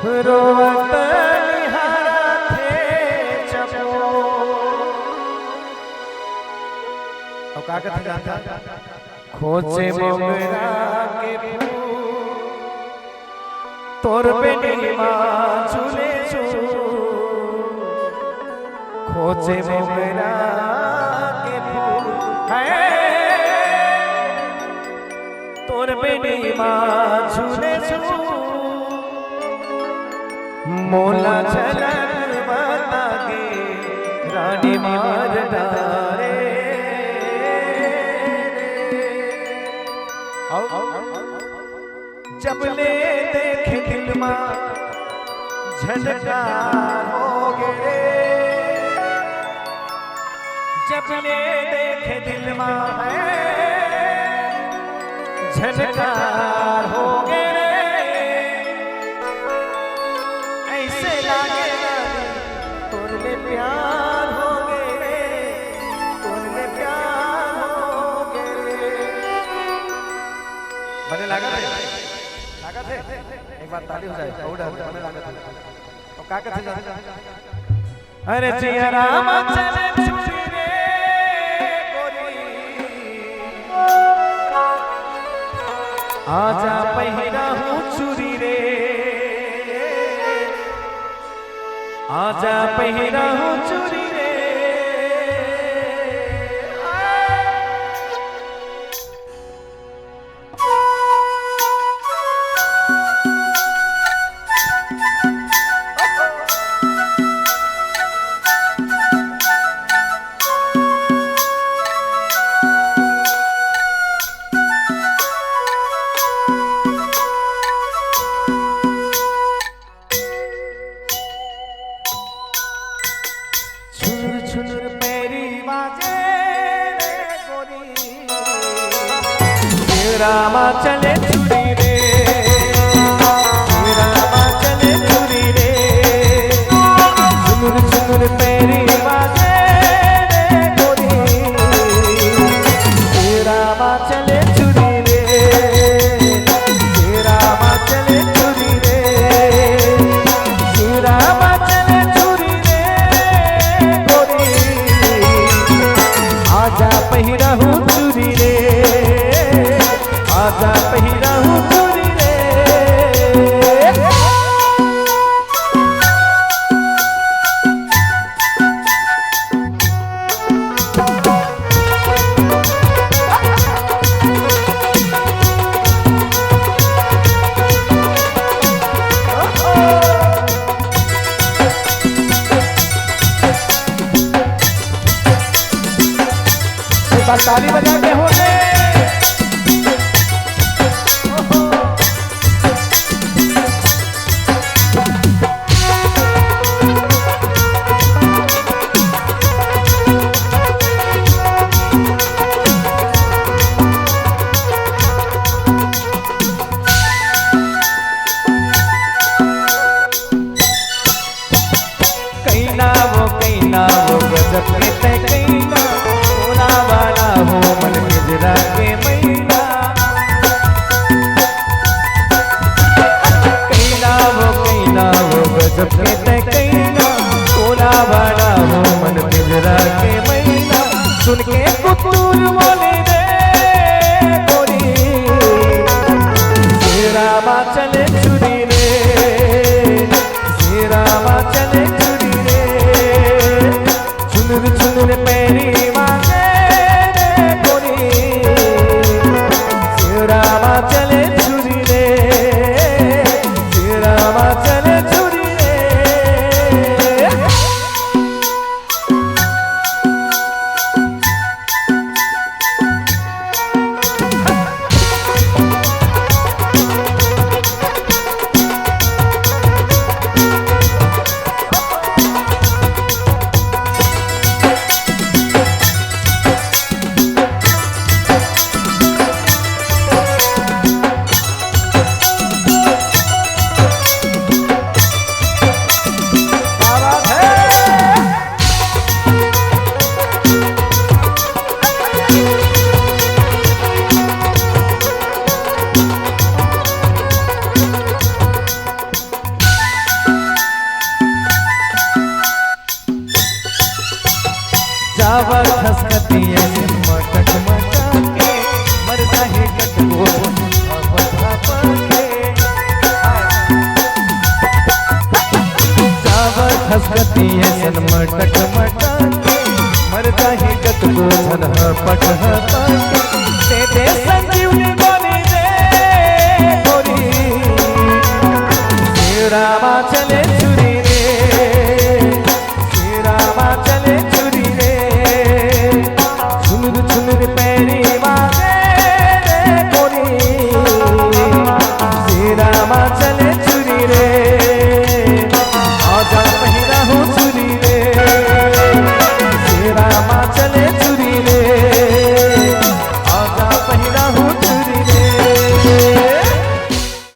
रोवत निहारा थे चपो। अब का कहते जाता खोजे मोगरा के फूल तोर बेनी माँ झूले छू। खोजे मोगरा के फूल है तोर बेनी माँ झूले छू। मोला झलक बता के रानी मार डारे। जब ले देखे दिल मां झनकार हो गे। जब ले देखे दिल मां झनकार हो गे। ऐसे लागे तोर में प्यार हो गे। तोर में प्यार हो गे। बने लगा थे एक बार ताली हो जाए और बने लगा था। तो का कहते जाते अरे जिया राम चले छुरी रे गोरी। आजा पहिरा हूँ चूरी रे। आजा पहिरा हूँ चूरी रे। छुनुर पैरी बाजे रे गोरी। रामा चले छुरी रे। रामा चले छुरी रे। छुनुर छुनुर पैरी बाजे रे गोरी। रामा चले छुरी रे। रामा चले छुरी रे। रामा चले छुरी रे गोरी। आजा पहिरा हूँ चूरी रे। आजा पहिरा हूँ चूरी रे। एक बार ताली बजा के हो गए। कहीं ना वो गजब के ते कहीं ना सोना वाला हो मन पिंजरा के मैना। कहीं ना वो गजब के ते कहीं ना सोना वाला हो मन पिंजरा के मैना। सुन के कुतूर बोले रे गोरी। रामा चले छुरी रे। रामा चले छुरी रे। छुनुर छुनुर पैरी मांगे रे गोरी। रामा चले छुरी रे। रामा चले छुरी रे। खसकती सन मटक मटक मर जाही गत को धन पट ते दे संजीवनी गोरी रे गोरी रामा चले